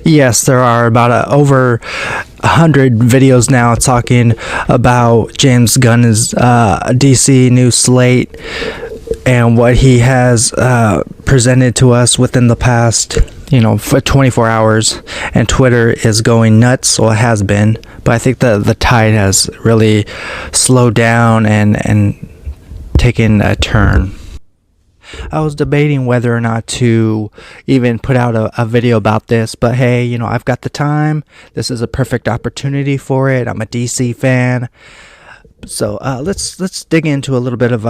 Yes, there are about over 100 videos now talking about James Gunn's DC new slate and what he has presented to us within the past, for 24 hours. And Twitter is going nuts, or it has been. But I think the tide has really slowed down and taken a turn. I was debating whether or not to even put out a video about this, but hey, I've got the time. This is a perfect opportunity for it. I'm a DC fan. So let's dig into a little bit of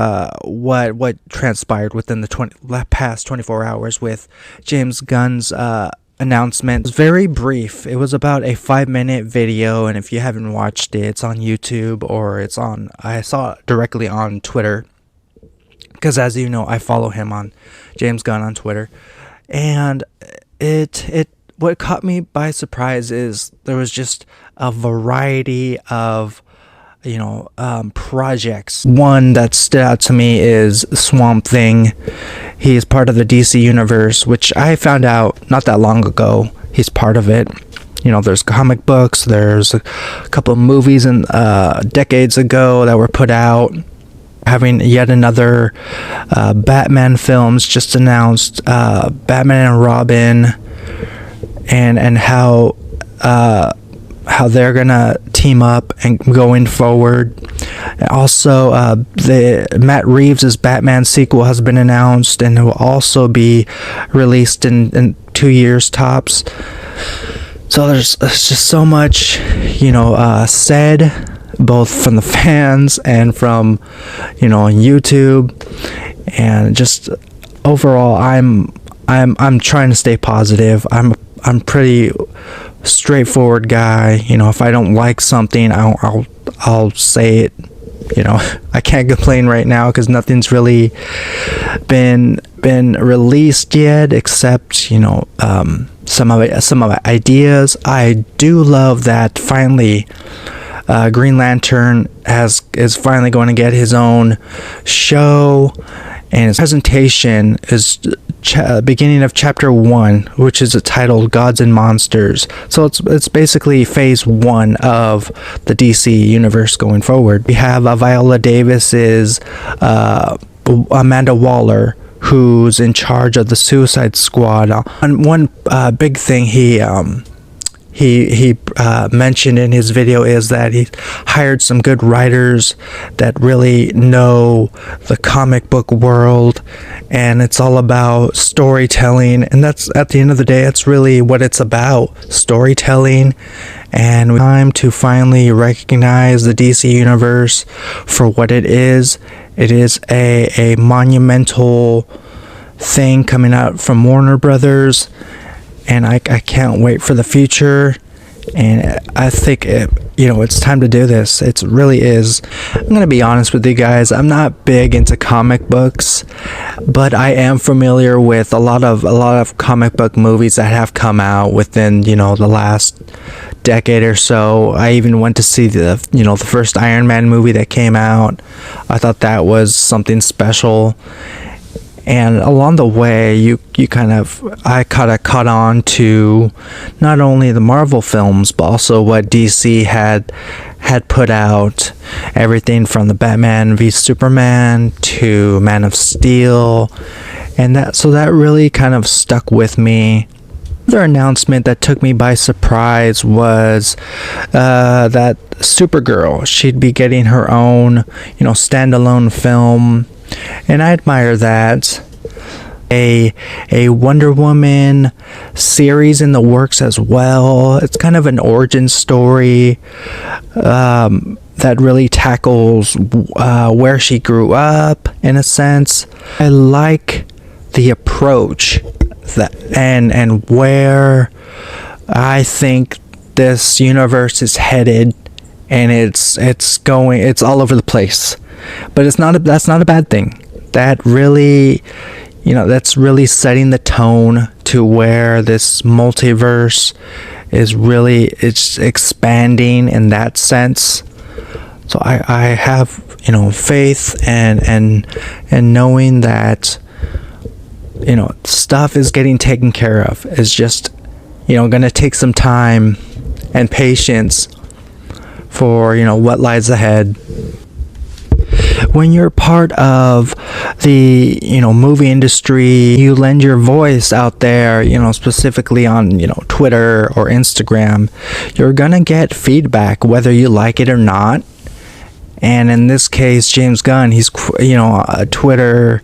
what transpired within the past 24 hours with James Gunn's announcement. It was very brief. It was about a 5-minute video, and if you haven't watched it, it's on YouTube or I saw it directly on Twitter. Because as you know, I follow him on James Gunn on Twitter, and what caught me by surprise is there was just a variety of projects. One that stood out to me is Swamp Thing. He is part of the DC universe, which I found out not that long ago. He's part of it. There's comic books. There's a couple of movies decades ago that were put out. Having yet another Batman films just announced, Batman and Robin, and how they're gonna team up and going forward. Also, the Matt Reeves' Batman sequel has been announced and will also be released in 2 years tops. So there's just so much, said, both from the fans and from on YouTube, and just overall I'm trying to stay positive. I'm pretty straightforward guy. If I don't like something, I'll say it. I can't complain right now because nothing's really been released yet, except some of the ideas. I do love that finally Green Lantern is finally going to get his own show, and his presentation is beginning of chapter 1, which is titled Gods and Monsters. So it's basically phase 1 of the DC universe going forward. We have Viola Davis's Amanda Waller, who's in charge of the Suicide Squad. And one big thing he mentioned in his video is that he hired some good writers that really know the comic book world, and it's all about storytelling, and that's, at the end of the day, that's really what it's about, storytelling. And time to finally recognize the DC universe for what it is. It is a monumental thing coming out from Warner Brothers, and I can't wait for the future. And I think it's time to do this. It really is. I'm gonna be honest with you guys. I'm not big into comic books, but I am familiar with a lot of comic book movies that have come out within the last decade or so. I even went to see the first Iron Man movie that came out. I thought that was something special. And along the way, I kind of caught on to not only the Marvel films, but also what DC had put out. Everything from the Batman v Superman to Man of Steel, and that really kind of stuck with me. Another announcement that took me by surprise was that Supergirl, she'd be getting her own standalone film. And I admire that. A Wonder Woman series in the works as well. It's kind of an origin story that really tackles where she grew up, in a sense. I like the approach and where I think this universe is headed, and it's all over the place. But that's not a bad thing. That really, that's really setting the tone to where this multiverse it's expanding in that sense. So I have faith and knowing that stuff is getting taken care of. It's just gonna take some time and patience for, what lies ahead. When you're part of the, movie industry, you lend your voice out there, specifically on, Twitter or Instagram, you're gonna get feedback whether you like it or not. And in this case, James Gunn, he's, a Twitter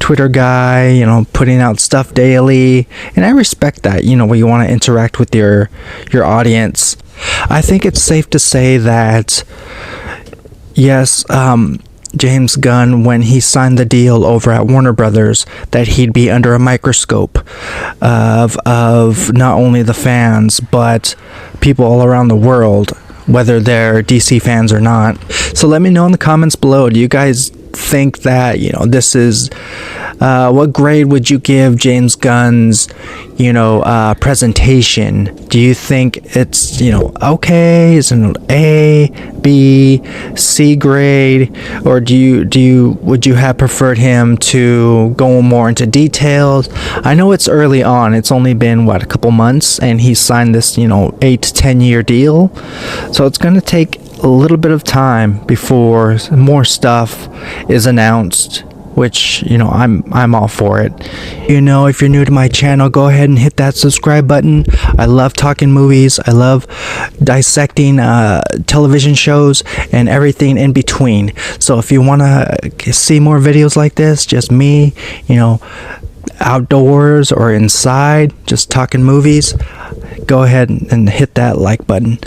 guy, putting out stuff daily. And I respect that, where you want to interact with your audience. I think it's safe to say that, yes, James Gunn, when he signed the deal over at Warner Brothers, that he'd be under a microscope of not only the fans, but people all around the world, whether they're DC fans or not. So let me know in the comments below. Do you guys think that, this is, what grade would you give James Gunn's, presentation? Do you think it's, okay? Is it an A, B, C grade? Or would you have preferred him to go more into details? I know it's early on. It's only been, a couple months, and he signed this, 8 to 10 year deal. So it's going to take a little bit of time before more stuff is announced, which, I'm all for it. If you're new to my channel, go ahead and hit that subscribe button. I love talking movies. I love dissecting television shows and everything in between. So if you want to see more videos like this, just me, outdoors or inside, just talking movies, go ahead and hit that like button.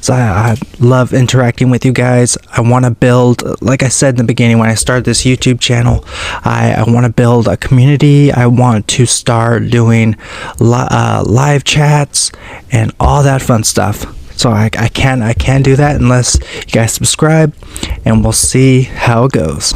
So I love interacting with you guys. I want to build, like I said in the beginning when I started this YouTube channel, I want to build a community. I want to start doing live chats and all that fun stuff. So I can't do that unless you guys subscribe, and we'll see how it goes.